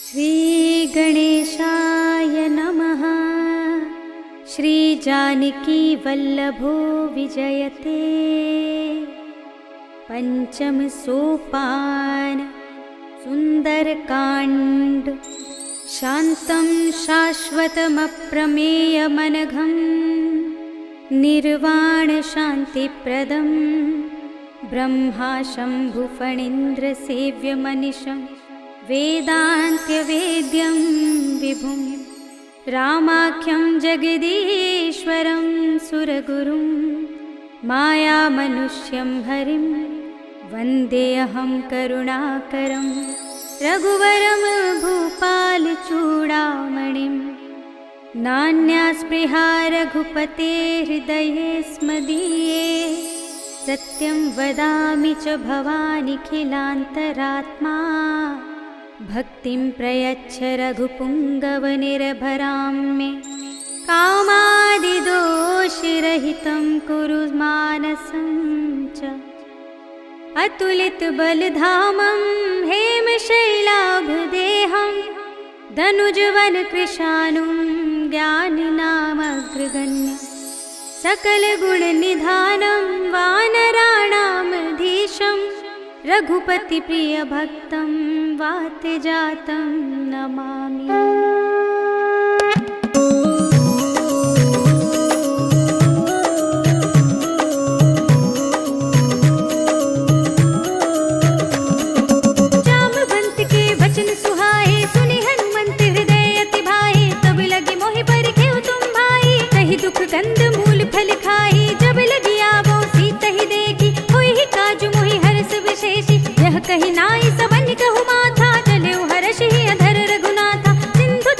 श्री गणेशाय नमः। श्री जानकी वल्लभो विजयते। पंचम सोपान सुंदरकांड। शांतं शाश्वतमप्रमेयमनघं निर्वाण शांतिप्रदं ब्रह्मा शंभुफणीन्द्र सेव्यमनिशं वेदान्त्यवेद्यं विभुं रामाख्यं जगदीश्वरं सुरगुरुं मायामनुष्यं हरिं वन्देऽहं करुणाकरं रघुवरं भूपालचूडामणिं। नान्यास्पृहा रघुपते हृदये स्मदीये सत्यं वदामि च भवानिखिलान्तरात्मा। भक्तिं प्रयच्छ रघुपुङ्गवनिर्भरां मे कामादिदोषरहितं कुरु मानसं च। अतुलितबलधामं हेमशैलाभदेहं धनुजवनकृशानुं ज्ञानिनामग्रगण्यं सकलगुणनिधानं वानराणामधीशं रघुपतिप्रियभक्तं वातजातं नमामि। जामवंत के वचन सुहाए सुनि हनुमंत हृदय अति भाए। तब लगी मोहि परिखेउ तुम भाई कहि दुख गंध मूल फल खाई। जब लगी आवो सीता ही देखी होई ही काजु मोहि हर्ष विशेषी। यह कहि नाई सबन कहु माथा चले हर्ष ही अधर रघुनाथा। सिंधु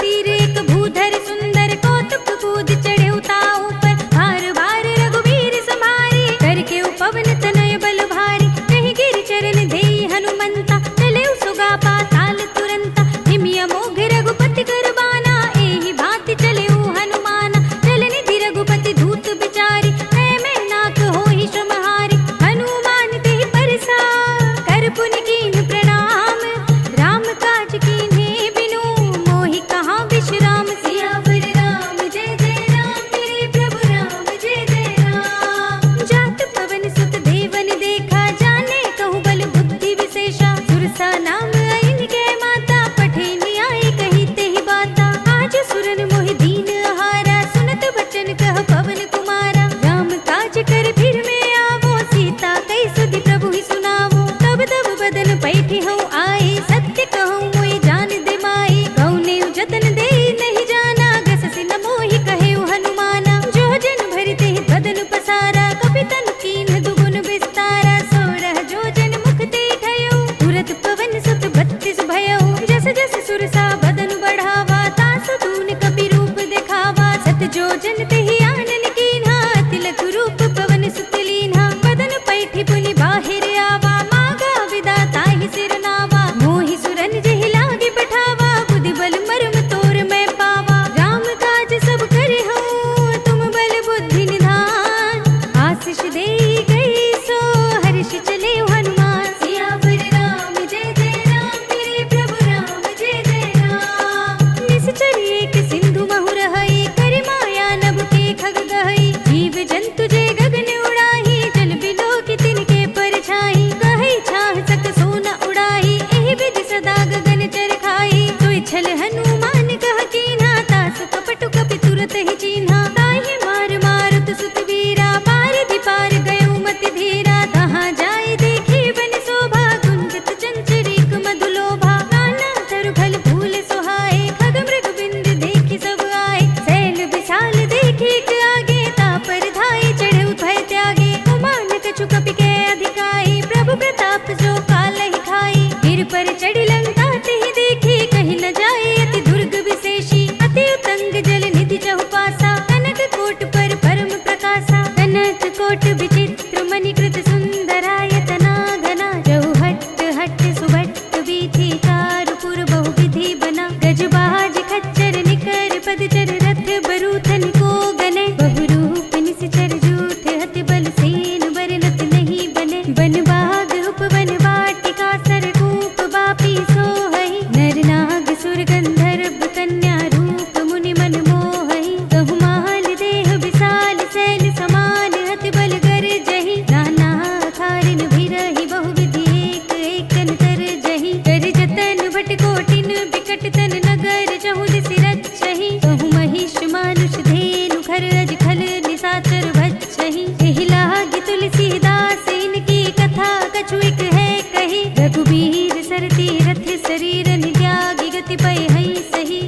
रन त्यागी गति पै हई सही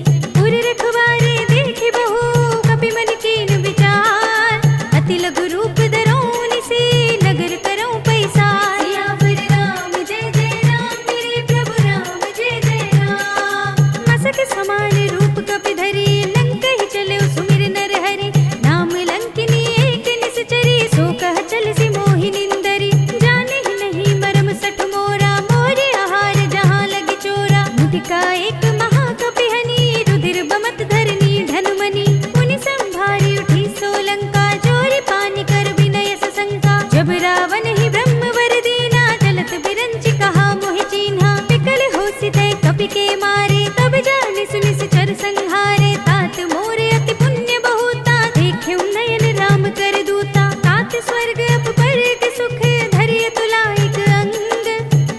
उर रखवारे देखी बहु कपि मन कीन विचार अति लघु रूप धरों से नगर करऊं पैसार सियावर राम जय जय राम मेरे प्रभु राम जय जय राम मसक समान रूप कपि धरी लंक ही चले सुमिर नर हरि नाम लंकिनी एक निश्चरी सो कह चल सी मोहि निंदरी जाने ही नहीं मरम सठ मोरा मोरे आहार जहाँ लगी चोरा मुटिका एक महाकपि हनी रुधिर बमत धरनी धनुमनी मुनि संभारी उठी सोलंका जोरी पानी कर विनय सशंका जब रावण ही ब्रह्म वर दीना चलत बिरंची कहा मोहि चीन्हा विकल होसी तय कपि के मारे तब जाने सुनिस चर संहारे तात मोरे अति पुण्य बहुता देखे नयन राम कर दूता तात स्वर्ग अप परग सुख धरिय तुला एक अंग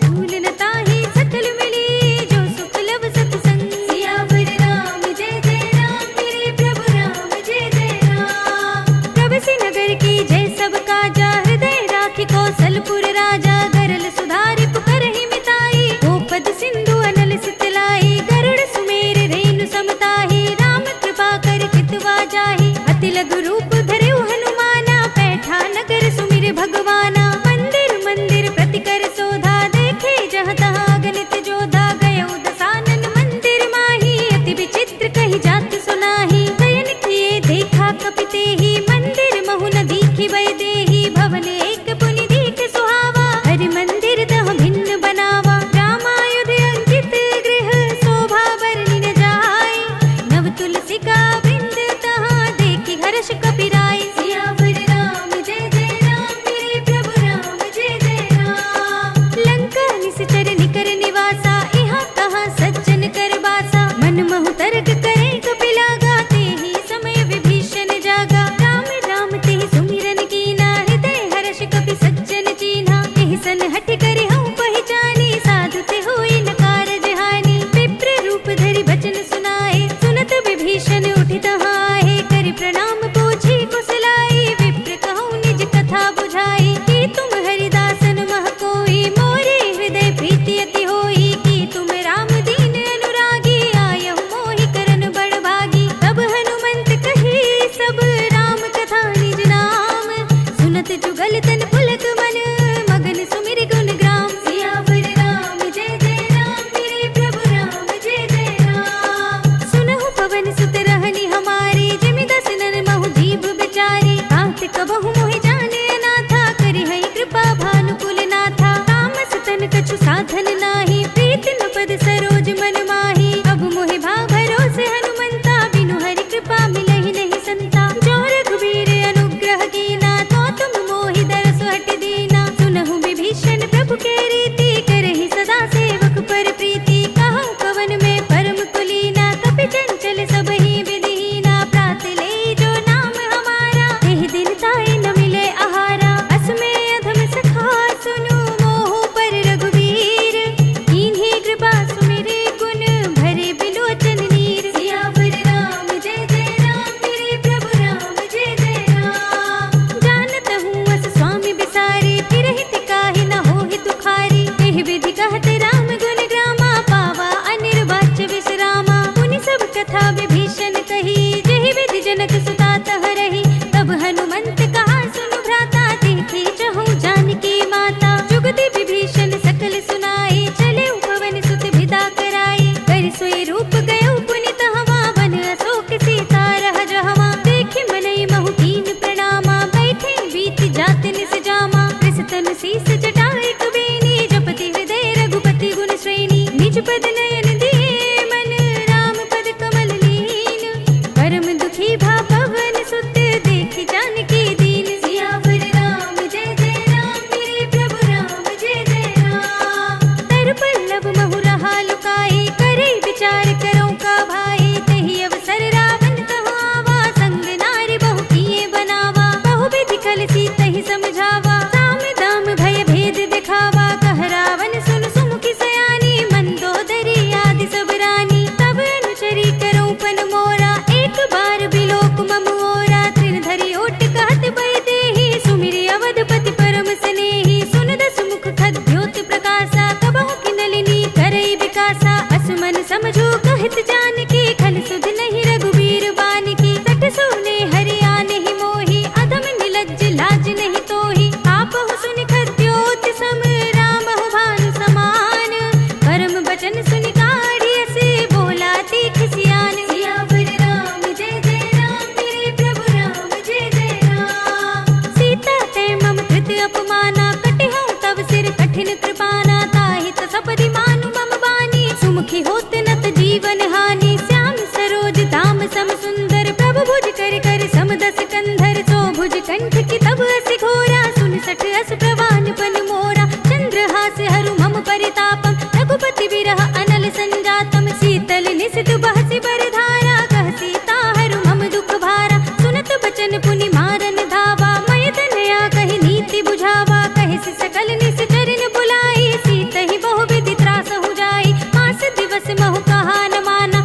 भूल न ताहि सकल मिली जो सुख लब सत मन समझो कहत जान की, खल सुध नहीं रघुबीर बान की। सठ सोने हरियाण ही मोही, अधम निलज्ज लाज नहीं तोही। आप हो सुनि खद्योत सम, राम हो भानु समान। परम बचन सुनि काढ़िय से, बोला तीख सियान। सियावर राम जय जय राम, मेरे प्रभु राम जय जय राम। सीता ते मम कृत अपमाना, कटिहउँ तव सिर कठिन कृपाना। ताहित सपदि मानु मम बानी, सुमुखी होत नत जीवन हानि। श्याम सरोज दाम सम सुंदर, प्रभु भुज कर कर समदस कंधर। सो भुज कंठ की तब अस घोरा, सुन सठ अस प्रवान पन मोरा। चंद्रहास हरु मम परितापम, रघुपति बिरह अनल संजातम। शीतल निसित बहसि बरधारा, कह सीता हरु मम दुख भारा। सुनत बचन पुनि मारन धावा, मय तनया कहि नीति बुझावा। कहि सि सकल निश्चरन बुलाई, सीतहि बहु विधि त्रासहु जाई। मास दिवस महु कहा न माना,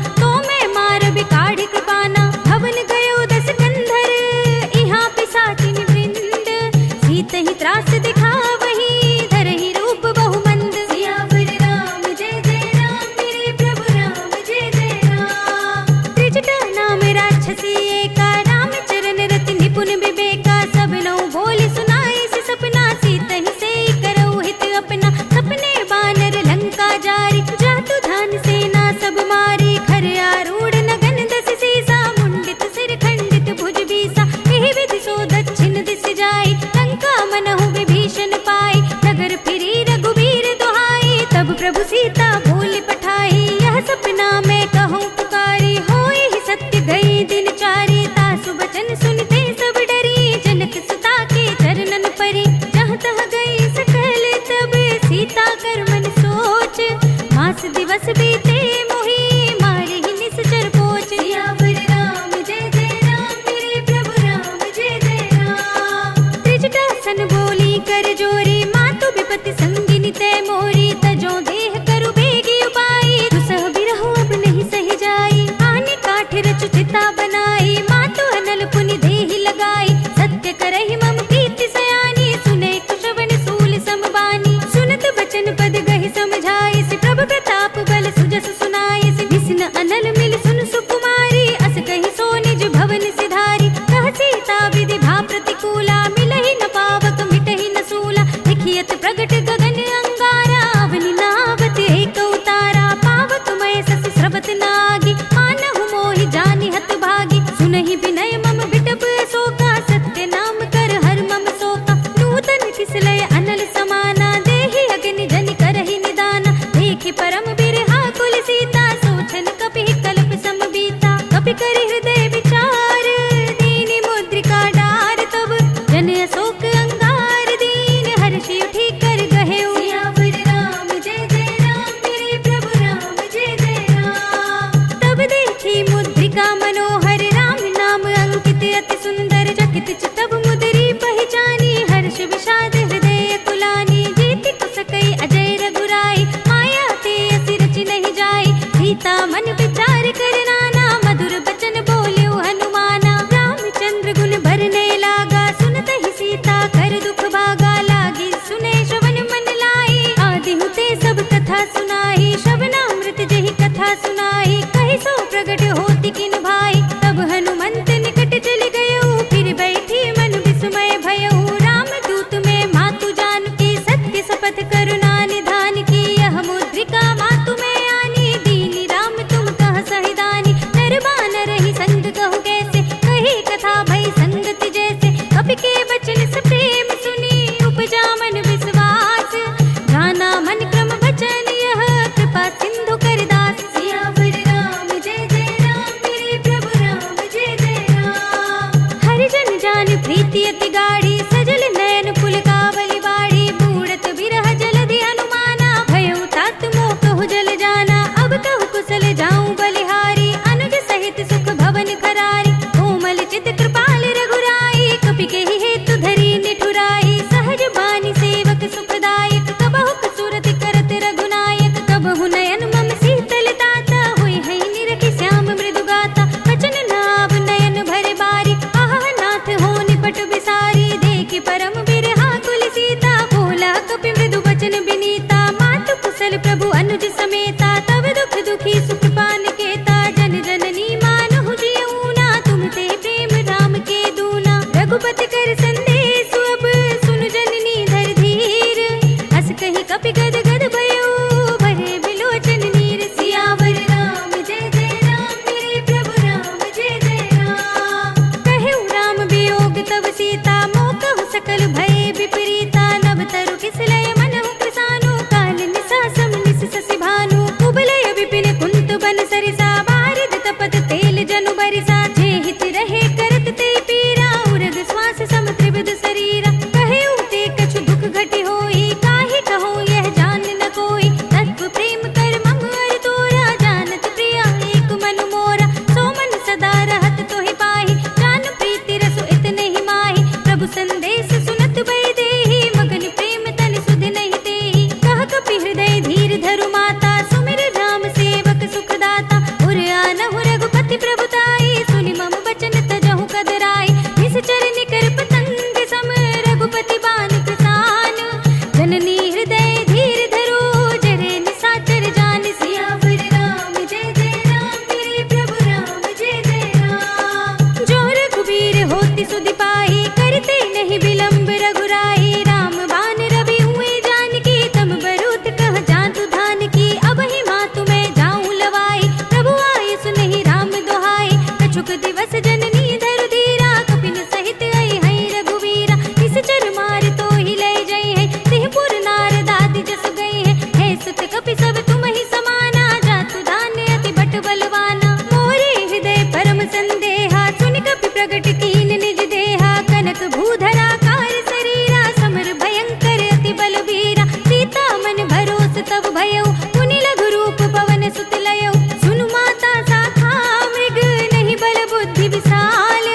प्रगट कीन निज देहा कनक भूधरा कार शरीरा समर भयंकर अति बलबीरा सीता मन भरोस तब भयउ पुनि लघु रूप पवन सुत लयउ सुनु माता साखा मृग नहीं बल बुद्धि विशाल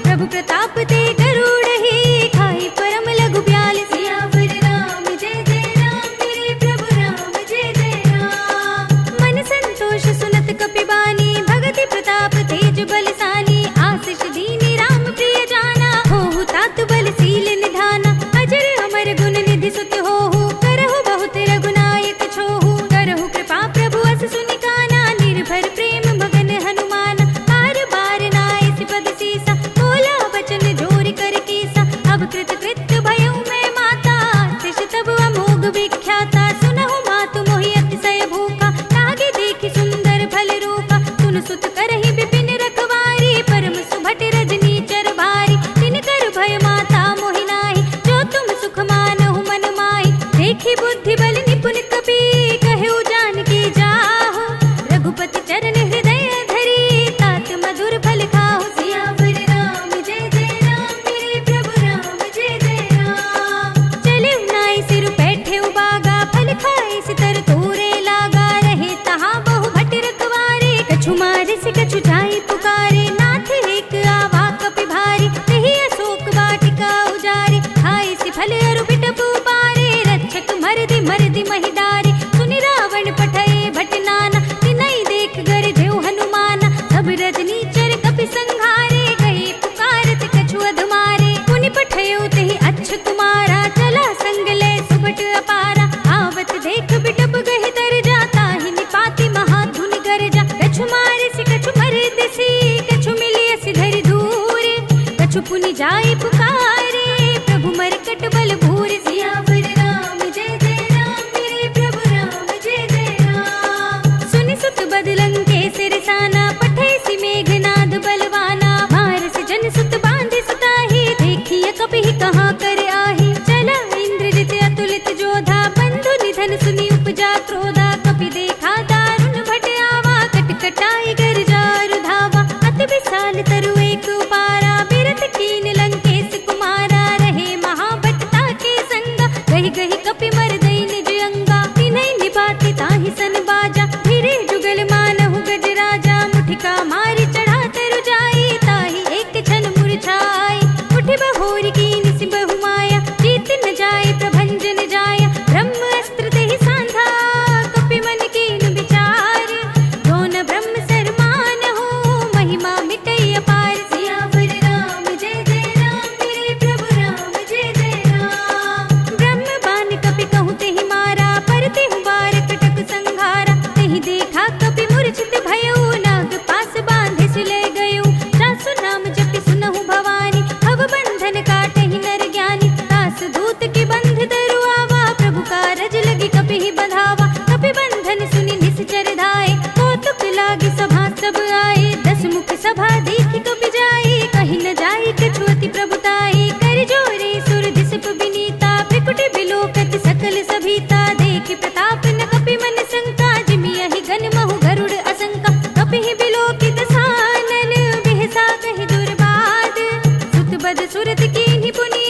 प्रभु प्रताप ते गरुड़ ही खाई परम लघु ब्याल सियावर राम जय जय राम मेरे प्रभु राम जय जय राम मन संतोष सुनत कपिबानी भगति प्रताप तेज बलशाली आशीष दीनी राम प्रिय जाना होहु तात बलशील निधाना अजर अमर गुण निधि सुत होहु करहु बहुत रघुनायक छोहु करहु कृपा प्रभु अस सुनिकाना निर्भर प्रेम मगन हनुमान बार बार नाय सिपद सीसा बोला बचन जोर कर कीसा अब कृत कृत्य भयउ मैं माता तिश तब अमोघ विख्याता सुनहु मातु मोहि अतिशय भूखा लागे देखि सुंदर फल रूपा सुन सुत करहि विपिन रखवारी परम सुभट रजनी चर भारी तिनकर भय माता मोहि नाहि जो तुम सुख मानहु मन माहि देखि बुद्धि बल निपुण कपि कहु जानकी जाहु रघुपति चरण हृदय धरी तात मधुर फल खाहु सियावर राम जय जय राम मेरे प्रभु राम जय जय राम चले नाई सिर बैठे उबागा फल खाए सितर तोरे लागा रहे तहाँ बहु भट रखवारे कछु मारे से कछु जाई पुकारे नाथ एक आवा कपि भारी नहीं अशोक वाटिका उजारे खाए सि फल अरु बिटप उपारे रक्षक मरदि महिदारे सुनि रावण पठए भट नाना तिनहि देख गर जेउ हनुमाना सब रजनी चर कपि संघारे गए पुकारत कछु अधमारे पुनि पठयो तेहि अच्छ कुमारा चला संग ले सुभट अपारा आवत देख बिटप गहि तर जाता ही निपाति महाधुनि गरजा कछु मारे से कछु मरद सी कछु मिलिय सिधरि दूर कछु पुनि जाई पुकारे प्रभु मरकट बल भूर सियावर राम जय जय राम मेरे प्रभु राम जय जय राम सुनि सुत बदलं के सिरसाना पठै सि मेघनाद बलवाना मार से जन सुत बांधे सुताही देखिए कपि कहाँ कर आही चला इंद्रजित अतुलित जोधा बंधु निधन सुनि उपजा क्रोधा कपि देखा दारुण भट आवा कटकटाई गर जारु धावा अति विशाल तरु एक उपारा बिरथ कीन लंकेश कुमारा रहे महाभटता के संगा गहि गहि कपि मर दई निज अंगा तिन्है निपाति ताहि सन बाजा धीरे जुगल मानहु गज राजा मुठिका मारि चढ़ा तरु जाई ताहि एक क्षण मुरझाई उठि बहोरी कीन सि बहु माया जीत न जाय प्रभंजन जाया ब्रह्म अस्त्र तेहि सांधा कपि मन कीन विचार दोन ब्रह्म सरमान हो महिमा मिटई अपार सियावर राम जय जय राम मेरे प्रभु राम जय जय राम ब्रह्म बान कपि कहूँ तेहि मारा पर तेहु बार कटक संघारा तेहि देखा कपि मूर्छित भयउ नाग पास बांधे सुलय गयउ सासु नाम जपि सुनहु भवानी भव बंधन काटहि नर ज्ञानी दास दूत की बंध धरु आवा प्रभु कारज लगी कपि ही बंधावा कपि बंधन सुनि निश्चर धाये कौतुक लागे सभा सब आए दस मुख सभा देखि कपि जाए कहि न जाए कछु अति प्रभुताई कर जोरे सुर दिसप विनीता भ्रिकुट बिलोकत सकल सभीता देखि प्रताप न कपि मन शंका जिमियहि गन महु गरुड़ असंका कपि ही बिलोकित सानन बिहसा कहि दुर्बाद सुत बद सुरत कीन्हि पुनि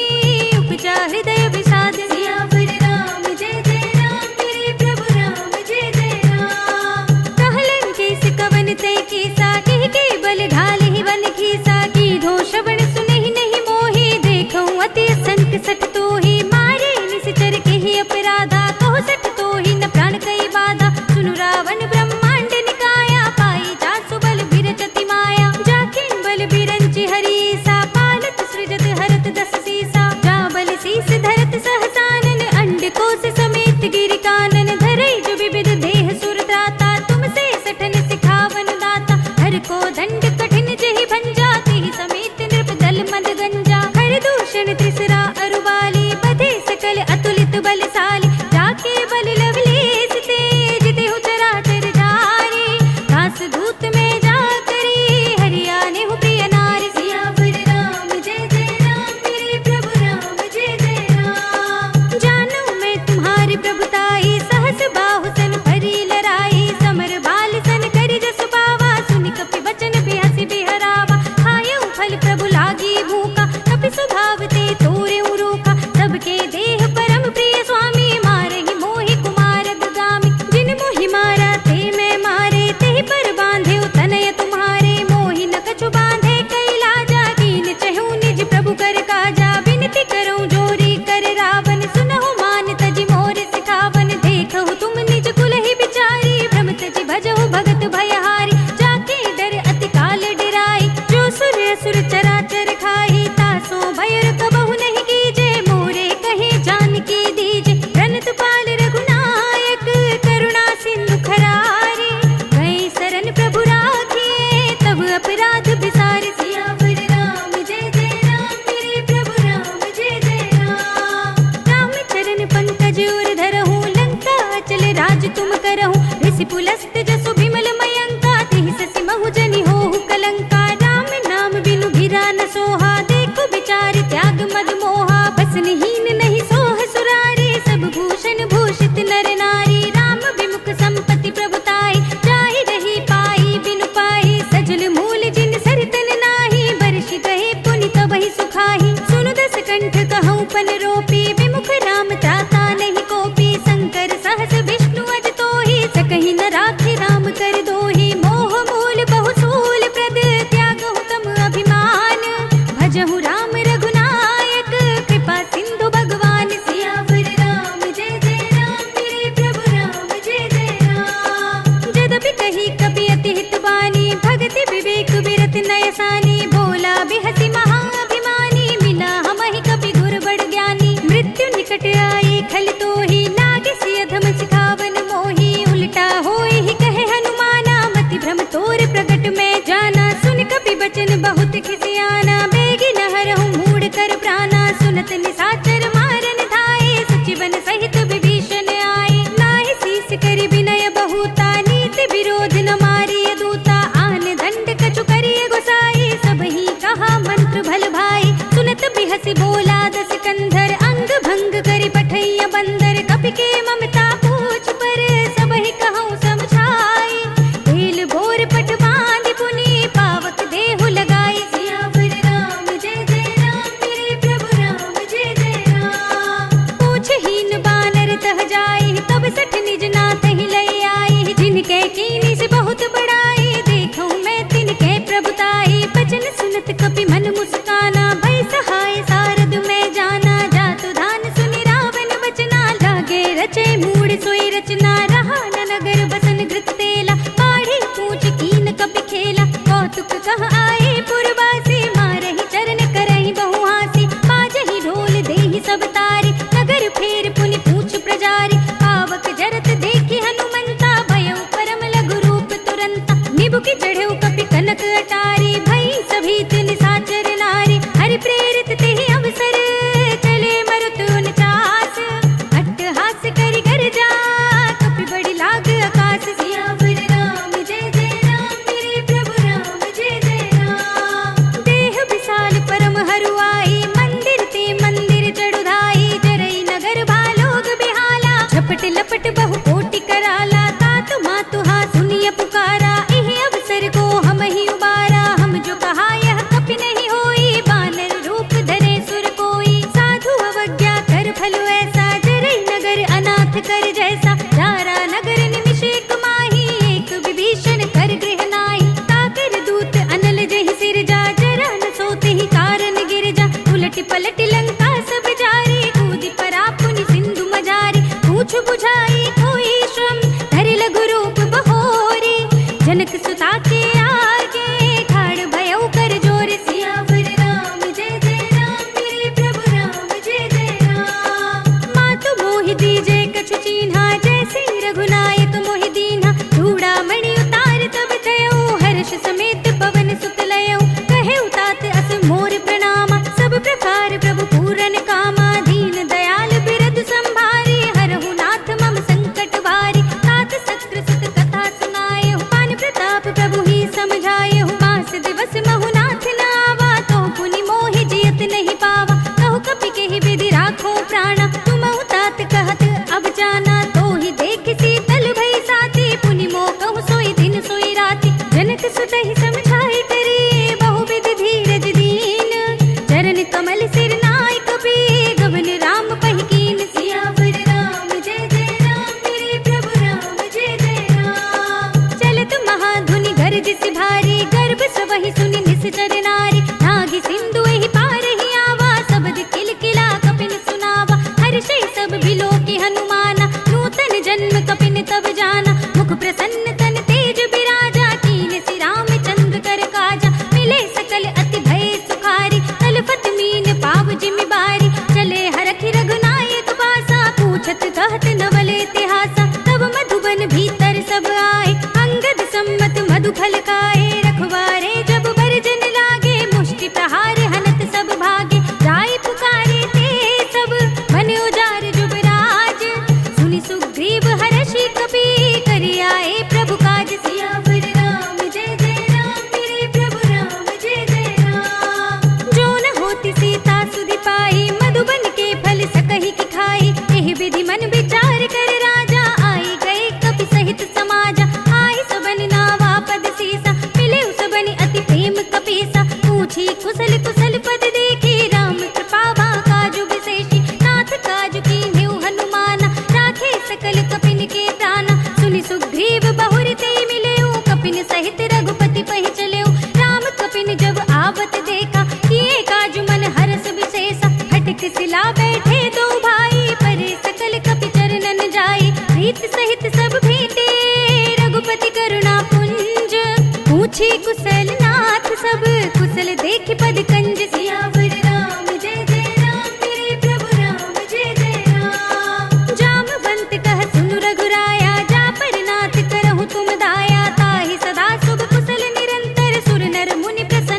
उपजा हृदय विषाद सियावर राम जय जय राम मेरे प्रभु राम जय जय राम कहलन केस कवन तय केसा कह के बल ढाल ही वन खीसा की धो श्रवण सुनहि नहीं मोहि देखऊं अति संक सठ तोहि मारे निश्चर के ही अपराधा कहो सठ तोहि न प्राण कई बाधा सुनु रावण ब्रह्मांड निकाया पाई जासु बल बिरचति माया जाकिन बल बिरंचि हरीसा पालत सृजत हरत दस सीसा जा बल शीस धरत सहसानन अंड कोश समेत गिरि कानन धरई जो विविध देह सुर त्राता तुमसे सठन सिखावन दाता हर को दंड कठिन जहि भंजा तेहि समेत नृप दल मद गंजा हर दूषण त्रिसरा अरुवाली बधे सकल अतुलित बलशाली जाके बल लवलेस तेज देहु चराचर जारी दास दूत में जा करी हरियाने हु प्रिय नारी सियावर राम जय जय राम मेरे प्रभु राम जय जय राम जानू मैं तुम्हारी प्रभुताई सहस बाहु सन भरी लराई समर बाल सन करि जस पावा सुनि कपि वचन बिहसि बिहरावा खायउ फल प्रभु बचन बहुत खिसियाना, बेगी नहरहु मूड कर प्राणा, सुनत निशाचर मारन धाये, सचिवन सहित विभीषण आए, नाहि शीस करि विनय बहुता, नीति विरोध न मारिय दूता, आन दंड कछु करिय गोसाई, सबहि कहा मंत्र भल भाई, सुनत बिहसि बोला दस कंधर, अंग भंग करि पठैया बंदर, कपि के ममता पूछ पर, सबहि कहूँ समझाई, तेल बोर पट बांधि पुनि, पावक देहु लगाई, सियावर राम जय जय राम, मेरे प्रभु राम जय जय राम। पूछहीन बानर तह जाई, तब सठ निज नाथ ही लई आई, जिनके कीनी से बहुत बड़ाई, देखूं मैं तिनके प्रभुताई, बचन सुनत कपि मन मुस्काना, भई सहाय सारद में जाना, जातु धान सुनि रावण बचना, लागे रचे मूड सोई रचना, रहा न नगर बसन घृत तेला, पाढ़ी पूछ कीन कपि खेला, कौतुक कह आए पुरवासी, मारहि चरण करहि बहु हासी, बाजहि ढोल देहि सब तारी, नगर फेर पुनि पूछ प्रजारी, पावक जरत देखि हनुमंता, भयउ परम लघु रूप तुरंता, निबुकि चढ़ेउ कपि कनक अटारी, भई सभीत निशाचर नारी, हरि प्रेरित तेहि अवसर, चले मरुत उनचास, अट्टहास करि गर्जा, कपि बड़ी लाग आकाश, सियावर राम जय जय राम, मेरे प्रभु राम जय जय राम। देह विशाल परम हरुआई, मंदिर ते मंदिर चढ़ुधाई, जरई नगर भालोग बिहाला, झपट लपट बहु कोटि कराला, तात मातु हा सुनिय पुकारा, इहि अवसर को हम ही उबारा, हम जो कहा यह कपि नहीं होई, बानर रूप धरे सुर कोई, साधु अवज्ञा कर फल ऐसा, जरई नगर अनाथ कर जैसा, जारा नगर निमिष एक माही, एक विभीषण कर गृह नाहि, ताकर दूत अनल जहि सिर जा, जरा न सोते ही कारण गिर जा, उलट पलट लंका सब जारी, कूदि परा पुनि सिंधु मजारी, पूछ बुझाई कोई श्रम, धरि लघु रूप बहोरी, जनक सुता के आगे, ठाड़ भयउ कर जोर, सियावर राम जय जय राम, मेरे प्रभु राम जय जय राम। मातु मोहि दीजे कछु चीन्हा, जैसे रघुनायक मोहि दीन्हा, चूड़ामणि उतार तब थयउ, हर्ष समेत पवन सुत लयउ, कहेउ तात अस मोर प्रणामा, सब प्रकार प्रभु पूरन कामा, दीन दयाल बिरधु संभारी, हरहु नाथ मम संकट भारी, तात सत्र सुत कथा सुनायहु, पान प्रताप प्रभु ही समझायहु, मास दिवस महु नाथ न आवा, तो पुनि मोहि जियत नहीं पावा, कहु कपि केहि विधि राखो प्राणा, तुमहु तात कहत अब जाना, तो ही देख शीतल भई साथी, पुनि मोह कहु सोई दिन सोई राति, जनक सुत ही समझाई करी, बहु विधि धीरज दीन, चरण कमल सिर नाय कपि, गवन राम पहि कीन, सियावर राम जय जय राम, मेरे प्रभु राम जय जय राम। चलत महाधुनि गरजिसि भारी, गर्भ सबहि सुनि निश्चर नारी, नागी सिंधु एहि पारहि आवा, सबद किलकिला कपिन सुनावा, हर्षै सब बिलोकि हनुमाना, नूतन जन्म कपिन तब जाना, मुख प्रसन्न तन तेज बिराजा, कीन सि रामचंद्र कर काजा, मिले सकल अति भय सुखारी, तलपत मीन पाव जिमि बारी, चले हरखि रघुनायक पासा, पूछत कहत नवल इतिहासा, तब मधुबन भीतर सब आए, अंगद सम्मत मधु फल खाए, रखवारे जब बरजन लागे, मुष्टि प्रहार हनत सब भागे, जाय पुकारे ते सब, मन उजार जुबराज, सुनि सुग्रीव हर्षि कपि, करि आए प्रभु काज, सियावर राम जय जय राम, मेरे प्रभु राम जय जय राम। जो न होती सीता सुधि पाई, मधुबन के फल सकहि की खाई, एहि विधि मन विचार कर राजा, आई गए कपि सहित समाजा, आई सबन नावा पद सीसा, मिले सबनि अति प्रेम कपीसा, पूछी कुशल कुशल पद देखी, राम कृपा बा काजु विशेषी, नाथ काजु कीन्हेउ हनुमाना, राखे सकल कपिन के प्राणा, सुनि सुग्रीव बहुर ते मिलेउ, कपिन सहित रघुपति पहि चलेउ, राम कपिन जब आवत देखा, किए काजु मन हरस विशेषा, हटक सिला बैठे दो भाई, परे सकल कपि चरणन जाई, प्रीत सहित सब भेंटे, रघुपति करुणा पुंज, पूछी कुशल नाथ सब, कुशल देखि पद कंज, सियावर राम जय जय राम, मेरे प्रभु राम जय जय राम। जामवंत कह सुनु रघुराया, जा पर नाथ करहु तुम दाया, ताहि सदा शुभ कुशल निरंतर, सुर नर मुनि प्रसन्न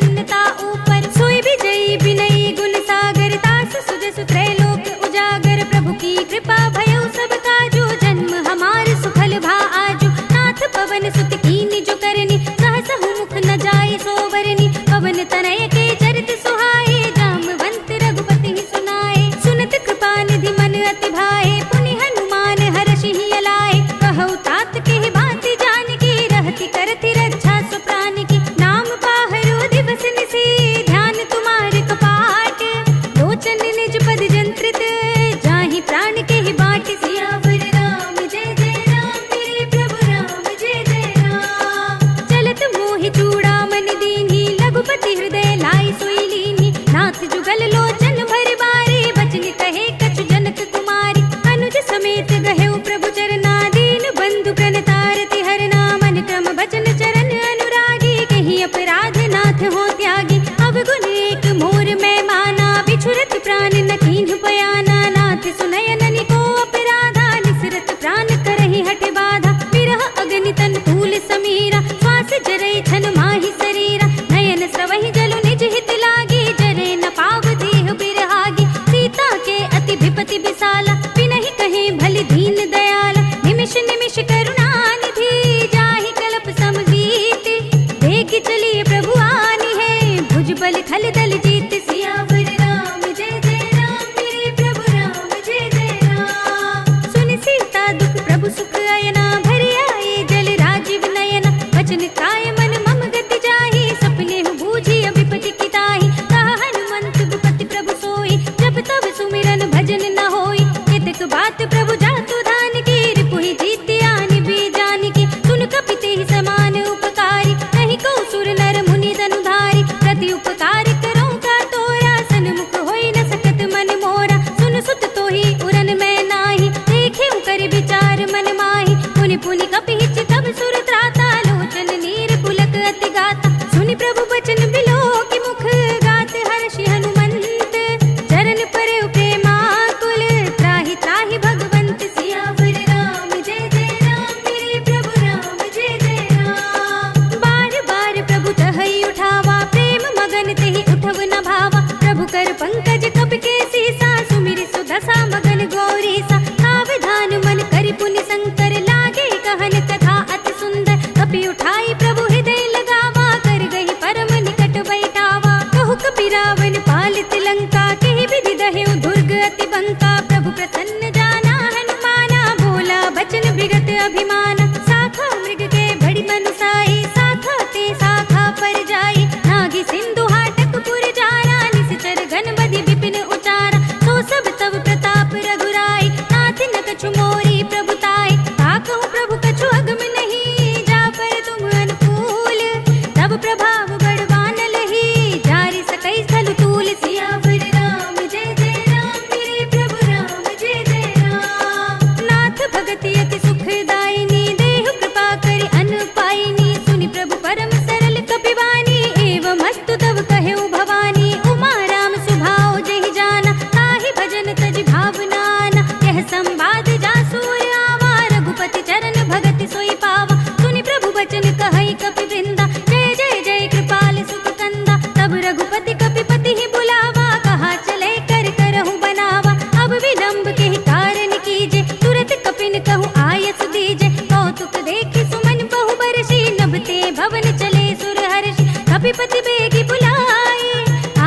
तब प्रभाव बड़वान लही जारी सकई स्थल तूल सियावर राम जय जय राम मेरे प्रभु राम जय जय राम। नाथ भगति अति सुखदायिनी देहु कृपा करि अन पाइनी सुनि प्रभु परम सरल कपिवानी एवं अस्तु तब कहु भवानी उमा राम सुभाव जहि जाना ताहि भजन तज भावनाना यह संवाद जासूर आवा रघुपति चरण भगति सोई पावा सुनि प्रभु बचन कहई कपि वृंदा जय जय जय कृपाल सुख कंदा। तब रघुपति कपिपति ही बुलावा कहा चले कर करहु बनावा अब विलंब के ही कारण कीजे तुरत कपिन कहूँ आयस दीजे कौतुक देखि सुमन बहु बरसी नभते भवन चले सुर हर्षि कपिपति बेगी बुलाए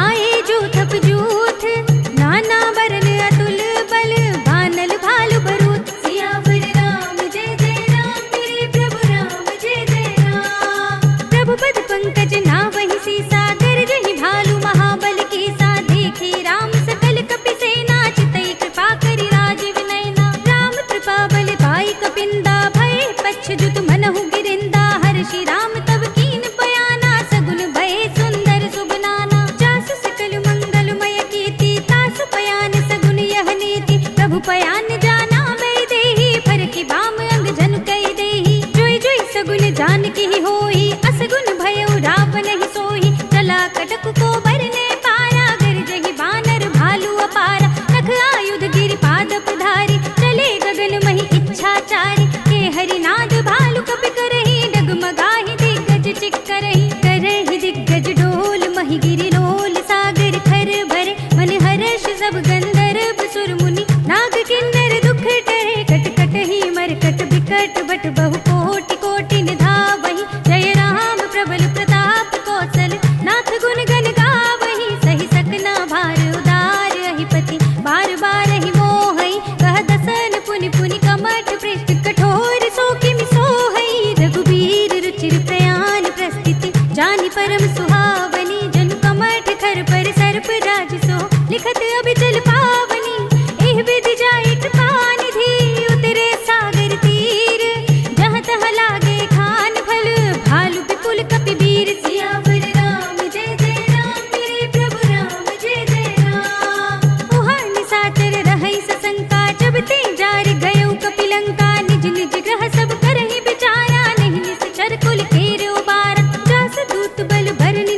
आए जूथप जूथ नाना बरन अतुल बल बानल भालु भरूत सियावर राम जय जय राम मेरे प्रभु राम जय जय राम। प्रभु पद पंकज नावहि सीसा गरजहि भालु महाबल की सा देखी राम सकल कपि सेना चितई कृपा करि राजीव नयना राम कृपा बल पाई कपिंदा भय पच्छजुत मनहु गिरिंदा हर्षि राम तब कीन पयाना सगुन भय सुंदर सुबनाना जासु सकल मंगलमय कीर्ति तासु पयान सगुन यह नीति प्रभु पयान जाना मैं देही फर की बाम अंग जन कई देही जोई जोई सगुन जान की ही होई असगुन भयउ रावण ही सोही चला कटक को बरने पारा गरजहि बानर भालू अपारा नख आयुध गिरि पाद पधारी चले गगन मही इच्छाचारी के हरिनाद भालु कपि करहि डगमगाहि दिग्गज चिक्करहि करहि दिग्गज डोल मही गिरि लोल सागर खर भरे मन हर्ष सब गंधर्व सुर मुनि नाग किन्नर दुख टरे कट कट ही मरकट बिकट बट बहु कोटि कोटि निधावहि जय राम प्रबल प्रताप कौशल नाथ गुण गण गावहि सही सकना भार उदार अहिपति बार बार ही मोहई कह दसन पुनि पुनि कमठ पृष्ठ कठोर सो किमि सोहई रघुबीर रुचिर प्रयाण प्रस्थिति जानि परम सुहावनी जनु कमठ खर पर सर्प राज सो लिखत अभिचल पावनी एह विधि जाय कृपा निधि उतरे सागर तीर जहाँ तहाँ लागे खान फल भालु विपुल कपि वीर सियावर राम जय जय राम मेरे प्रभु राम जय जय राम। उहाँ निशाचर रहै सशंका जब ते जार गयो कपिलंका निज निज ग्रह सब करहि विचारा नहीं निश्चर कुल केर उबारा जास दूत बल भरनि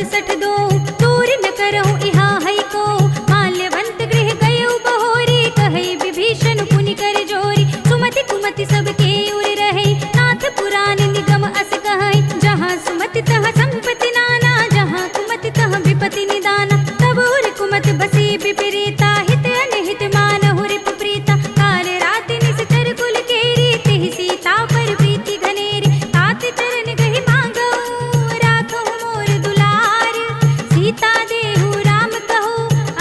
67 दो दूर न करहु इहा है को माल्यवंत गृह गयो बहोरी कहे विभीषण पुनि कर जोरी सुमति कुमति सबके उर रहे नाथ पुराण निगम अस कहे जहाँ सुमति तहाँ संपत्ति नाना जहाँ कुमति तहाँ विपत्ति निदाना तब उर कुमति बसी विपरीता हित अनहित मानहु रिप प्रीता काल रात निस्तर कुल केरी तिहि सीता पर प्रीति घनेरी तात चरण गहि मांगो राखो मोर दुलार सीता देहु राम कहो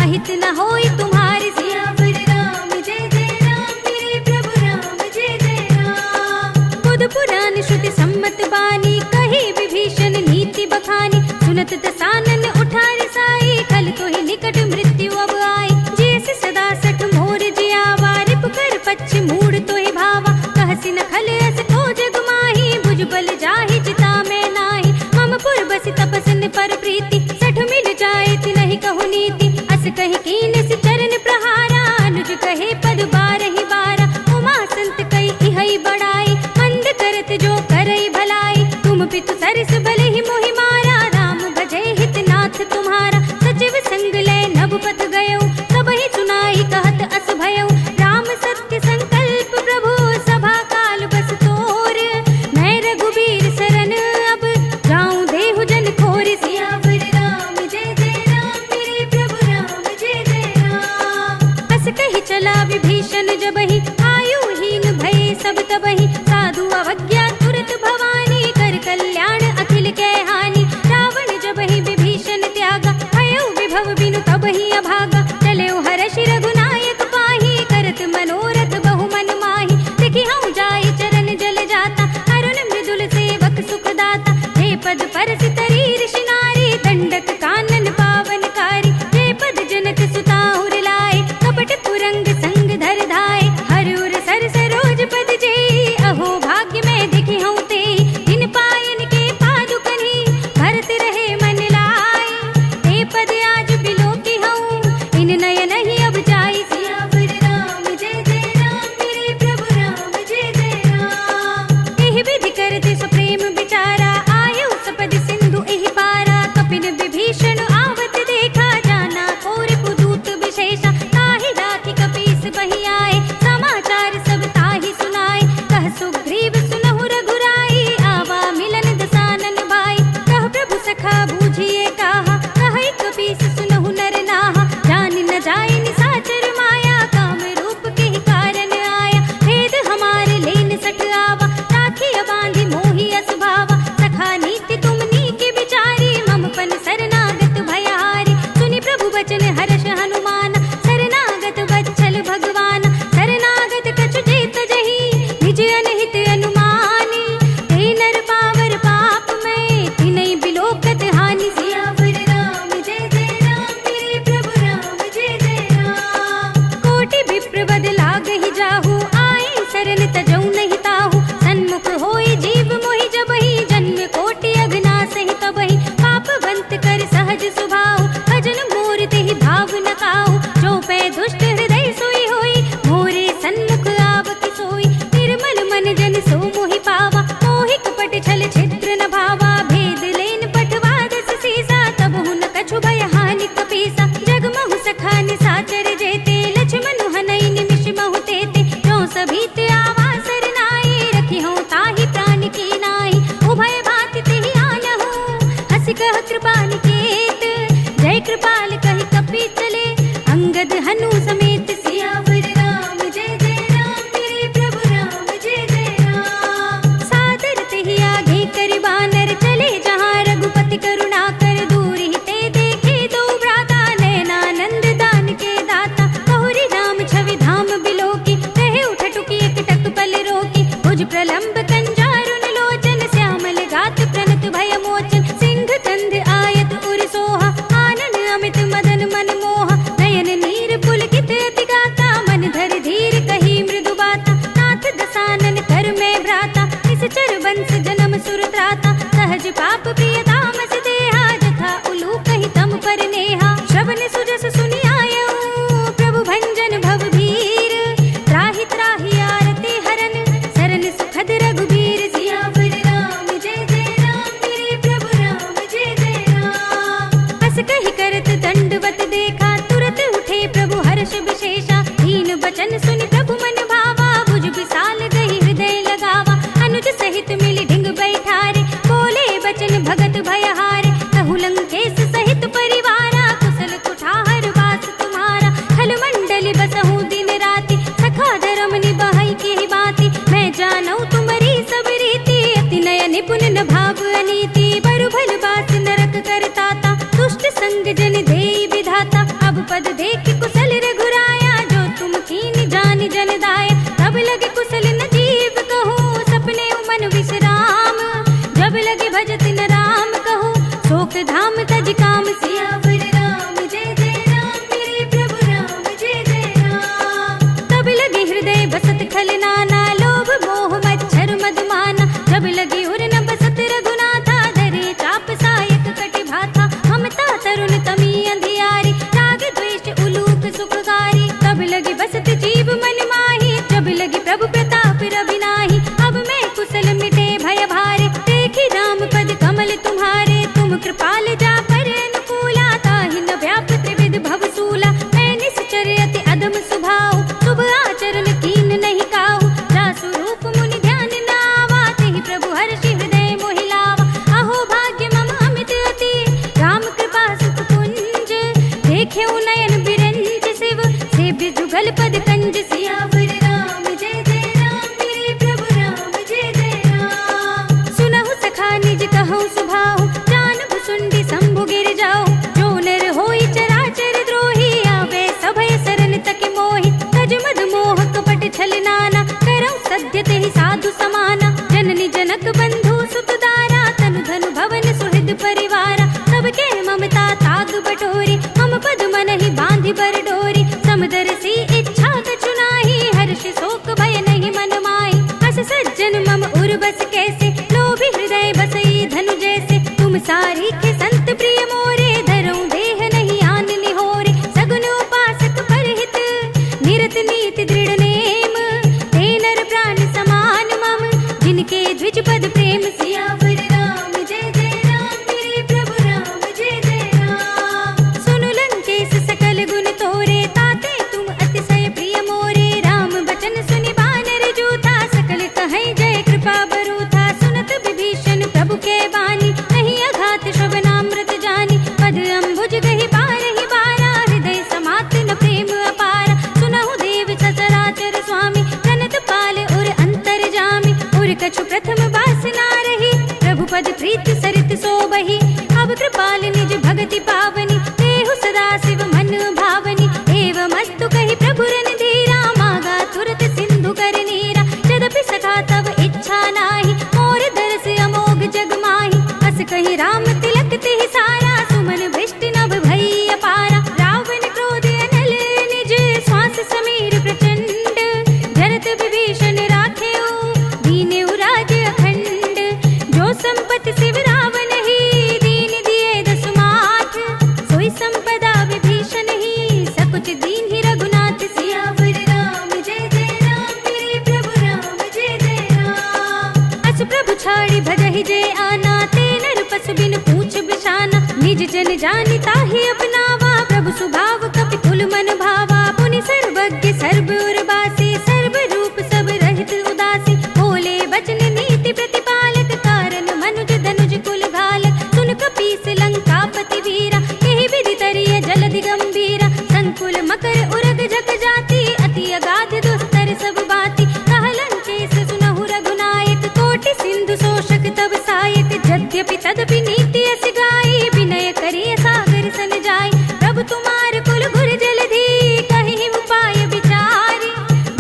अहित न होई तुम्हारी सियावर राम जय जय राम मेरे प्रभु राम जय जय राम बुध पुराण श्रुति सम्मत बानी कही विभीषण नीति बखानी सुनत दसानन उठारी साई कल तो ही निकट मृत्यु अब आई जैसे सदा सठ मोर जियावा रिप कर पच्छ मूड तो ही भावा कहसी न खल अस को जग माही भुज बल जाहि चिता में नाही मम पुर बसि तपसन पर प्रीति सठ मिल जाए ति नहीं कहु नीति अस कहि कीन सि चरण प्रहारा अनुज कहे पद बारहि बारा उमा संत कई इहै बड़ाई मंद करत जो करई भलाई तुम पितु सरस भले ही मोहि मारा राम भजे हित नाथ तुम्हारा सचिव संग ले नभ पथ गयो सब ही सुनाई कहत अस भयो राम सत्य संकल्प प्रभु सभा काल बस तोर मैं रघुबीर शरण अब जाऊं देहु जन खोर सियावर राम जय जय राम मेरे प्रभु राम जय जय राम अस कही चला विभीषण जबहि आयुहीन भय सब तबहि साधु अवज्ञा तुरत भवानी कर कल्याण अखिल के हानि रावण जबहि विभीषण त्यागा भयो विभव बिनु तबहि अभागा चले हर्षि रघुनायक पाही करत मनोरथ बहु मन माही देखि हूँ जाई चरण जल जाता अरुण मृदुल सेवक सुख दाता हे पद पर सितरी ऋषि नारी दंडक कानन पावनकारी हे पद जनक सुता उर लाए कपट कुरंग संग धर धाय हर उर सर सरोज पद जे अहो भाग्य में देखी हूँ ते इन पायन के पादुकनी भरत रहे मन लाए हे पद आज बिलो की हूँ इन नयन ही अब जाई सियावर राम जय जय राम मेरे प्रभु राम जय जय राम एहि विधि करते सुप्रेम विचारा आयु सपद सिंधु एहि पारा कपिन विभीषण आवत देखा जाना और पुदूत विशेषा ताहि राखी कपीस बहि आए समाचार सब ताहि सुनाए कह सुग्रीव सुनहु रघुराई आवा मिलन दसानन भाई कह प्रभु सखा बूझिए कहा कहि कपीस सुनहु नर नाहा जान न जाए निसाचर माया काम रूप के ही कारण आया भेद हमारे लेन सठ आवा राखिया बांधी मोहि अस भावा सखा नीति तुम नीके विचारी मम पन शरणागत भयहारी सुनि प्रभु वचन हर्ष हनुमान शरणागत वत्सल भगवान शरणागत कछु जेत जही निज अनहित अनुमानी ते नर पावर पाप में तिनै बिलोकत हानि सियावर राम जय जय राम मेरे प्रभु राम जय जय राम कोटि विप्र बद लागहि जाहु आए शरण तजौ नहीं ताहु सन्मुख होई जीव मोहि जबहि जन्म कोटि अगना सहि तबहि पापवंत कर सहज सुभाव भजन मोर तेहि भाव न काहु जो पै दुष्ट हृदय सोई होई मोरे सन्मुख आव कि सोई निर्मल मन जन सो मोहि पावा मोहि कपट छल छिद्र न भावा भेद लेन पटवा दस सीसा तब हुन कछु भय हानि कपीसा जग महु सखा निसाचर जेते लक्ष्मण हनई निमिष महु तेते जो सभी ते आवा सरनाई रखी हूँ ताहि प्राण की नाई उभय भांति तेहि आनहु हसि कह कृपा निकेत जय कृपाल कहि कपि चले अंगद हनु समेत सियावर राम जय जय राम मेरे प्रभु राम जय जय राम सादर तेहि आगे करि बानर चले जहाँ रघुपति करुणा कर दूर ही ते देखे दो भ्राता नयनानंद दान के दाता बहुरी राम छवि धाम बिलो की रहे उठ टुकी एक टक पल रोकी भुज प्रलंब कंजारुन लोचन श्यामल गात प्रणत भय मोचन सिंह कंध आयत उर सोहा आनन अमित मदन मन मोहा नयन नीर पुलकित भयहारे, कहु लंकेश सहित परिवारा, कुशल कुठार वास तुम्हारा। खल मंडली बसहु दिन राति, सखा धर्म निभाई की बाती। मैं जानऊ तुम्हारी सब रीति, अति नय निपुण न भाव अनीति। बरु भल बास नरक करताता, दुष्ट संग जन देई विधाता। अब पद देख कुशल रघुराया, जो तुम कीन जान जन दाया। तब लगे कुशल न जीव कहूँ, सपने मन विश्राम। जब लगे भजत न राम कहूँ, शोक धाम तज काम। सियावर राम जय जय राम, मेरे प्रभु राम जय जय राम। तब लगे हृदय बसत खल नाना, लोभ मोह मच्छर मधुमाना। जब लगे उर न बसत रघुनाथा, धरे चाप सायक कटि भाथा। ममता तरुण तमी अंधियारी, राग द्वेष उलूक सुखकारी। तब लगे बसत जीव मन माही, जब लगे प्रभु प्रताप रवि नाही। अब मैं कुशल मिटे भय भारे, देखी राम पद कमल तुम्हारे। तुम कृपाल जा पर अनुकूला, ताहि न व्याप त्रिविध भवसूला। मैं निश्चर अति अधम स्वभाव, शुभ आचरण कीन नहीं काहू। जासु रूप मुनि ध्यान न आवा, तेहि प्रभु हर्षि हृदय मोहि लावा। अहो भाग्य मम अमित अति, राम कृपा सुख कुंज। देखे नयन बिरंज शिव, सेव्य जुगल पद कंज। सियावर राम जय जय राम, मेरे प्रभु राम जय जय राम। सुनहु सखा निज कहूँ सुभाहु, जान भुसुंडी शंभु गिर जाओ। जो नर होई चराचर द्रोही, आवे सभय सरन तक मोहि। तज मद मोह कपट छल नाना, करऊँ सद्य तेहि साधु समाना। जननी जनक बंधु सुत दारा, तनु धनु भवन सुहृद परिवारा। सबके ममता ताग बटोरी, मम पद मन ही बांधि बर डोरी। समदर्शी इच्छा कछु नाही, हर्ष शोक भय नहीं मन माही। अस सज्जन मम उर बस कैसे, लोभी हृदय बसई धनु जैसे। तुम सारी के संत प्रिय मोरे, धरऊँ देह नहीं आन निहोरे। सगुन उपासक परहित, निरत नीति दृढ़ नेम। ते नर प्राण समान मम, जिनके द्विज पद प्रेम। सियावर राम जय जय राम, मेरे प्रभु राम जय जय राम। सुनु लंकेश सकल गुण तोरे, ताते तुम अतिशय प्रिय मोरे। राम बचन सुनि बानर जूथा, सकल कहे जय कृपा बरूथा। सुनत विभीषण प्रभु के बानी, नहीं अघात श्रवणामृत जानी। पद अम्बुज गहि बारहि बारा, हृदय समात न प्रेम अपारा। सुनहु देव सचराचर स्वामी, जनत पाल उर अंतर जामी। उर कछु प्रथम वासना रही, प्रभु पद प्रीत सरित सोबहि। अब कृपाल निज भगति पावनी, देहु सदा शिव मन भावनी। एवं अस्तु कहि प्रभु रणधीरा, मागा तुरत सिंधु कर नीरा। यद्यपि सखा तब इच्छा नाही, मोर दरस अमोघ जग माही। अस कहि राम तिलक तिहि सारा, सुमन भ्रष्ट नभ भई अपारा। रावण क्रोध अनल निज, श्वास समीर प्रचंड। जरत विभीषण राखेऊ, दीनेऊ राज अखंड। जो संपत्ति शिव रावण ही, दीन दिए दसु माथ। सोई संपदा विभीषण ही, सकुच दीन ही रघुनाथ। सियावर राम जय जय राम, मेरे प्रभु राम जय जय राम। अस प्रभु छाड़ी भजहि जय आना, ते नर पशु बिन पूछ बिछाना। निज जन जानि ताहि अपनावा, प्रभु सुभाव कपि कुल मन भावा। पुनि सर्वज्ञ सर्व उर्वासी, सर्व रूप सब रहित उदासी। बोले बचन नीति प्रतिपालक, कारण मनुज धनुज कुल घालक। सुन कपीस लंकापति वीरा, एहि विधि तरिय जलधि गंभीरा। संकुल मकर उरग जग जाति, अति अगाध दुस्तर सब बाती। कह लंकेश सुनहु रघुनायक, कोटि सिंधु शोषक तब सायक। यद्यपि तदपि नीति अस गाई, विनय करिय सागर सन जाई। प्रभु तुम्हार कुल गुर जलधि, कहि उपाय विचारी।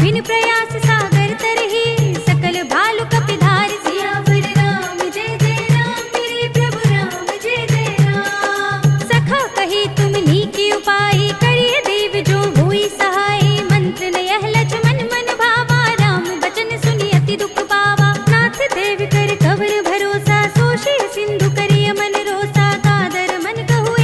बिन प्रयास सागर तरहि, सकल भालु कपिधारी। सियावर राम जय जय राम, मेरे प्रभु राम जय जय राम। सखा कही तुम नीकी उपाय, करिय देव जो हुई सहाय। मंत्र न यह लक्ष्मण मन भावा, राम बचन सुनि अति दुख पावा। नाथ देव कर कवर भरोसा, सोषे सिंधु करिय मन रोसा। कादर मन कहु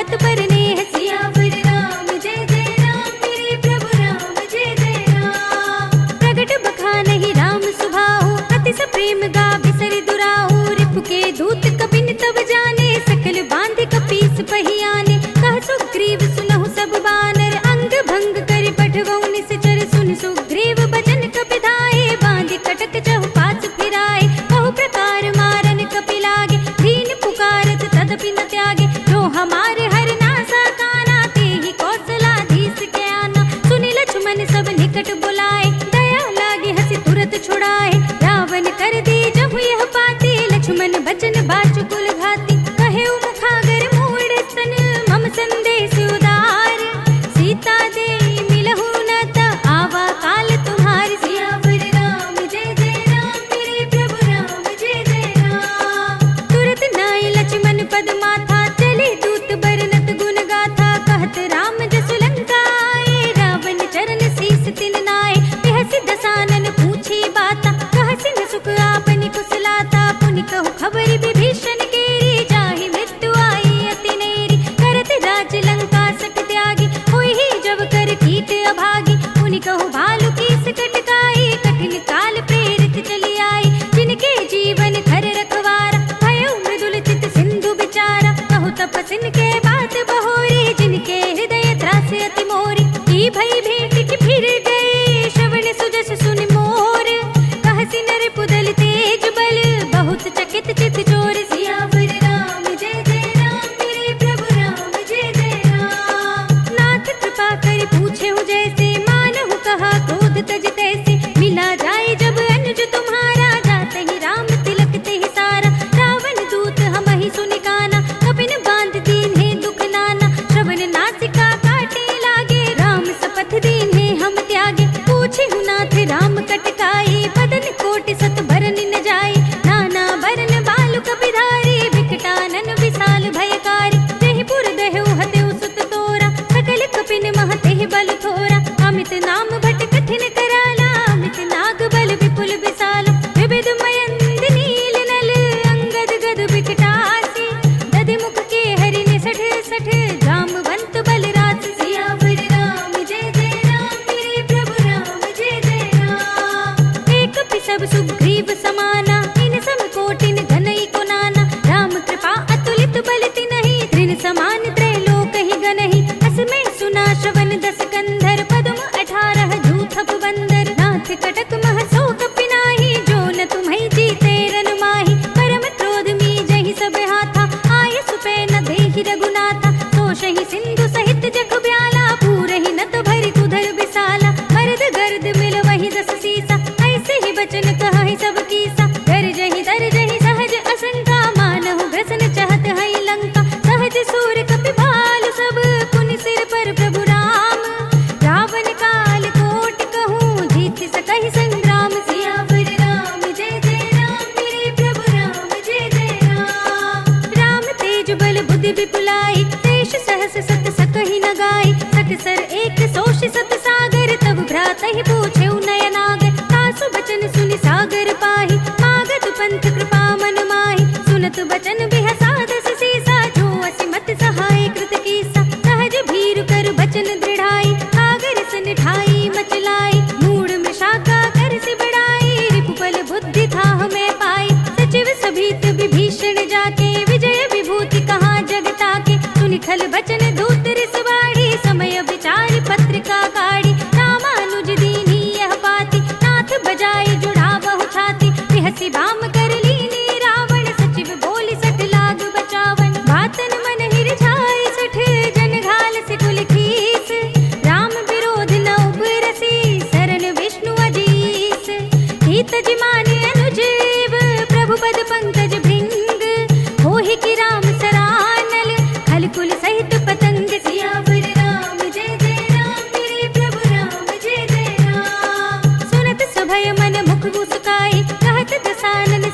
तात पर नेह। सियावर राम जय जय राम, मेरे प्रभु राम जय जय राम। प्रगट बखानहि राम सुभाहु, अति स प्रेम गा बिसरि दुराहु। रिपु के दूत कपिन तब जाने, सकल बांधि कपीस पहियाने। कह सुग्रीव सुनहु सब बानर, अंग भंग करि पठवहु निश्चर। सुन सुग्रीव बचन कपि धाये, बांधि कटक चहुपाच फिराए। बहु प्रकार मारन कपि लागे, दीन पुकारत तदपि न त्यागे। जो हमारे हर नासा काना, तेहि कौशलाधीश के आना। सुनि लक्ष्मण सब निकट बुलाए, दया लागे हंसी तुरत छुड़ाए। रावण कर दी जहु यह पाती, लक्ष्मण बचन बाचुकुल घाती। कहे मुखागर मूढ़ स्तन, मम संदेश उदार। सीता दे मिलहु न त, आवा काल तुम्हारी। सियावर राम जय जय राम, मेरे प्रभु राम जय जय राम। तुरत नाय लक्ष्मण पद माथा, चले दूत बरनत गुण गाथा। कहत राम जसु लंका आए, रावण चरण शीस तिन नाय। बिहसि दसानन पूछी बाता, कहसि न सुख आपनि कुशलाता। पुनि कहु खबर विभीषण केरी, जाहि मृत्यु आई अति नेरी। करत राज लंका सक त्यागी, होई ही जब कर कीट अभागी। पुनि कहु भालु कीस कटकाई, कठिन काल प्रेरित चली आई। जिनके जीवन खर रखवारा, भयउ मृदुल चित सिंधु बिचारा। कहु तपसिन के बात बहोरी, जिनके हृदय त्रास अति मोरी। की भई भेंट की फिर गए, श्रवण सुजस सुनि मोर। कहसि नर पुदल तेज बल, बहुत चकित चित चोर। सियावर राम जय जय राम, मेरे प्रभु राम जय जय राम। नाथ कृपा करि पूछेहु जैसे, मानहु कहा क्रोध तज तैसे। मिला जाए जब अनुज तुम्हारा, जातहि राम तिलक तेहि सारा। रावण दूत हमहि सुनि काना, कपिन बांध दीन्हे दुख नाना। श्रवण नासिका काटे लागे, राम सपथ दीन्हे हम त्यागे। पूछेहु नाथ राम कटकाई, बदन कोटि सत भरन न जाए। नाना बरन बालु कपिधारी, विकटानन विशाल भयकारी। तेहि पुर दहेउ हतेउ सुत तोरा, सकल कपिन मह तेहि बल थोरा। अमित नाम भट कठिन कराला, अमित नाग बल विपुल विशाला। विविध मयंद नील नल, अंगद गद विकटासी। दधि मुख के हरि निसठ सठ, जामवंत बलराज। सियावर राम जय जय राम, मेरे प्रभु राम जय जय राम। एक पिसब सुग्रीव समाना, इन सम कोटिन घनई को नाना। राम कृपा अतुलित बल तिनहि, तृण समान त्रैलोक ही गनहि। असमय सुना श्रवण दस कंधर, पद्म 18 जूथप बंदर। नाथ कटक मह सो कपि नाही, जो न तुम्है जीते रन माही। परम क्रोध मी जहि सब हाथा, आय सुपै न देहि रघुनाथा। तोषहि सिंधु सहित जग ब्याला, पूरहि न तो भरि कुधर विसाला। मर्द गर्द मिल वही दस सीसा, ऐसे ही बचन कहहि सब कीसा। गरजहि दरजहि सहज असंका, मानहु ग्रसन चहत है लंका। सहज सूर कपि भालु सब, पुनि सिर पर प्रभु राम। रावण काल कोटि कहूँ, जीत सकहि संग्राम। सियावर राम जय जय राम, मेरे प्रभु राम जय जय राम। राम तेज बल बुद्धि विपुलाई, शेष सहस सत सकहि न गाई। सकसर एक सोष सत सागर, तब भ्रातहि पूछेउ नयनागर। तासु बचन सुनि सागर पाहि, मागत पंथ कृपा मन माहि। सुनत बचन बिहसा दस सीसा, जो असिमत सहाय कृत कीसा। सहज भीरु कर बचन दृढ़ाई, सागर सन ठाई मचलाई। मूढ़ में शाखा कर से बढ़ाई, रिपुबल बुद्धि था हमें पाई। सचिव सभीत विभीषण जाके, विजय विभूति कहाँ जगता के। सुनि खल बचन दूत रिसवाड़ी, समय विचार पत्रिका काढ़ी। रामानुज दीन्ही यह पाती, नाथ बजाई जुड़ावहु छाती। बिहसि बाम कर लीनी रावण, सचिव बोली सठ लाग बचावन। बातन मन हिर छाई सठ, जन घाल सिकुल खीस। राम विरोध न उबरसी, शरण विष्णु अजीस। हित जिमाने अनुजीव, प्रभु पद पंकज भृंग। होहि कि राम सरानल, खल कुल सहित पतंग। सियावर राम जय जय राम, मेरे प्रभु राम जय जय राम। सुनत सभय मन मुख मुस्काई, कहत दसानन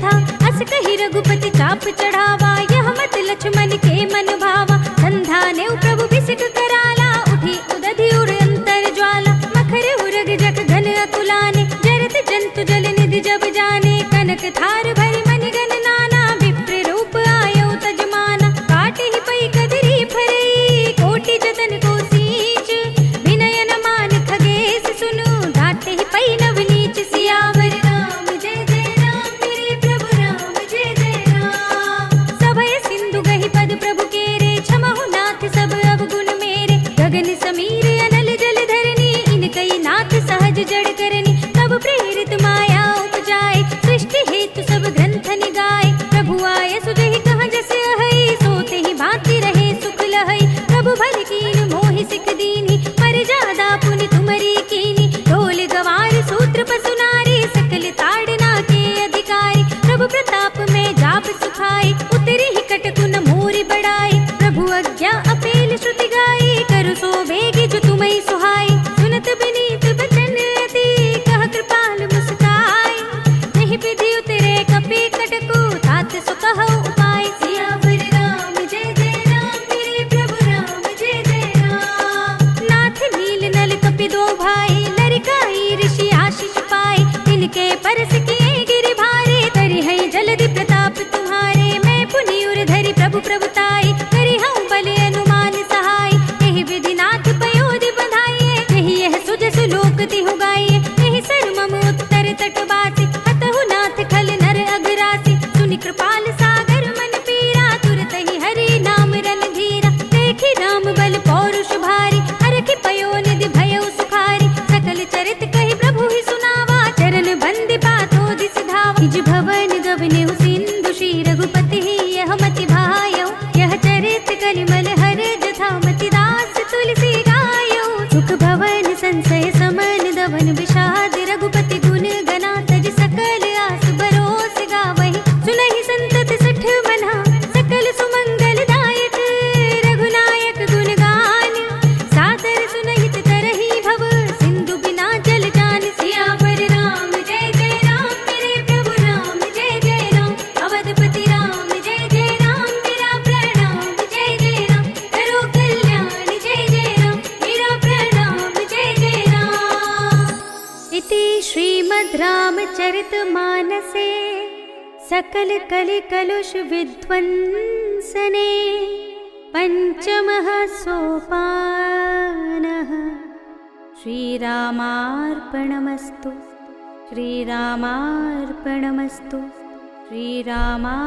था। अस कही रघुपति चाप चढ़ावा, यह मत लक्ष्मण के मन भावा। संधा ने प्रभु बिसिक कराला, उठी उदधि उर अंतर ज्वाला। मखर उरग जग घन अतुलाने, जरत जंतु जल निधि जब जाने। कनक थार भरि मन गण नाना, विप्र रूप आयो तजमाना। काटे ही पई कदरी फरई, कोटि जतन को सींच। विनय न मान खगेश सुनु, ढाटे ही पई नव नीच। सियावर राम जय जय राम, मेरे प्रभु राम जय जय राम। सभय सिंधु गहि पद प्रभु केरे, क्षमहु नाथ सब अवगुण मेरे। गगन समीर अनल जल धरनी, इनकई नाथ सहज जड़ करनी। तब प्रेरित माया उपजाए, सृष्टि हेतु सब ग्रंथ निगाए। प्रभु आय सुजहि कहाँ जस अहै, सोते ही भांति रहे सुख लहै। प्रभु भल कीन मोहि सिख दीनी, पर जादा पुनि तुमरी कीनी। ढोल गवार सूत्र पसु नारी, सकल ताड़ना के अधिकारी। प्रभु प्रताप में जाप सुखाए, उतरी ही कटकुन मोरि बढ़ाए। प्रभु आज्ञा अपेल श्रुति गाई, करु सो बेगी जो तुम्हें सुहाई। सुनत विनीत बचन अति, कह कृपाल मुस्काई। नहीं विधि उतरे कपि कटकु, तात सो कहो उपाय। सियावर राम जय जय राम, मेरे प्रभु राम जय जय राम। नाथ नील नल कपि दो भाई, लरिकाई ऋषि आशीष पाए। तिनके परस किए गिरि भारे, करि है जलधि प्रताप तुम्हारे। मैं पुनि उर धरि प्रभु प्रभुताई, करि हूँ बल अनुमान सहाय। यही विधि नाथ पयोधि बधाइए, यही यह सुजसु लोक तिहु गाइए। यही सर मम उत्तर तटवासी, हतहु नाथ खल नर अघरासी। सुनि कृपाल सागर मन पीरा, तुरत ही हरि नाम रणधीरा। देखि राम बल पौरुष भारी, हरखि पयोनिधि भयउ सुखारी। सकल चरित कहि प्रभु ही सुनावा, चरण बंदि पाथो दिस धावा। निज भवन गवनेउ सिंधु, श्री रघुपति ही यह मति भायौ। यह चरित कलिमल हर जथा, मति दास तुलसी गायौ। सुख भवन संशय समन, दवन विषाद रघुपति गुण गना। तज सकल आस बरोस गावहि, सुनहि संतत सठ मना। सकल सुमंगल दायक, रघुनायक गुण गान। सादर सुनहित तरहि भव, सिंधु बिना जल जान। सियावर राम जय जय राम, मेरे प्रभु राम जय जय राम। अवधपति राम जय जय राम, मेरा प्रणाम जय जय राम। करो कल्याण जय जय राम, मेरा प्रणाम जय जय राम। इति श्रीमद् रामचरितमानसे सकल कलि कलुष विध्वंसने पंचमः सोपानः। श्रीरामार्पणमस्तु, श्रीरामार्पणमस्तु, श्रीरामार्पणमस्तु।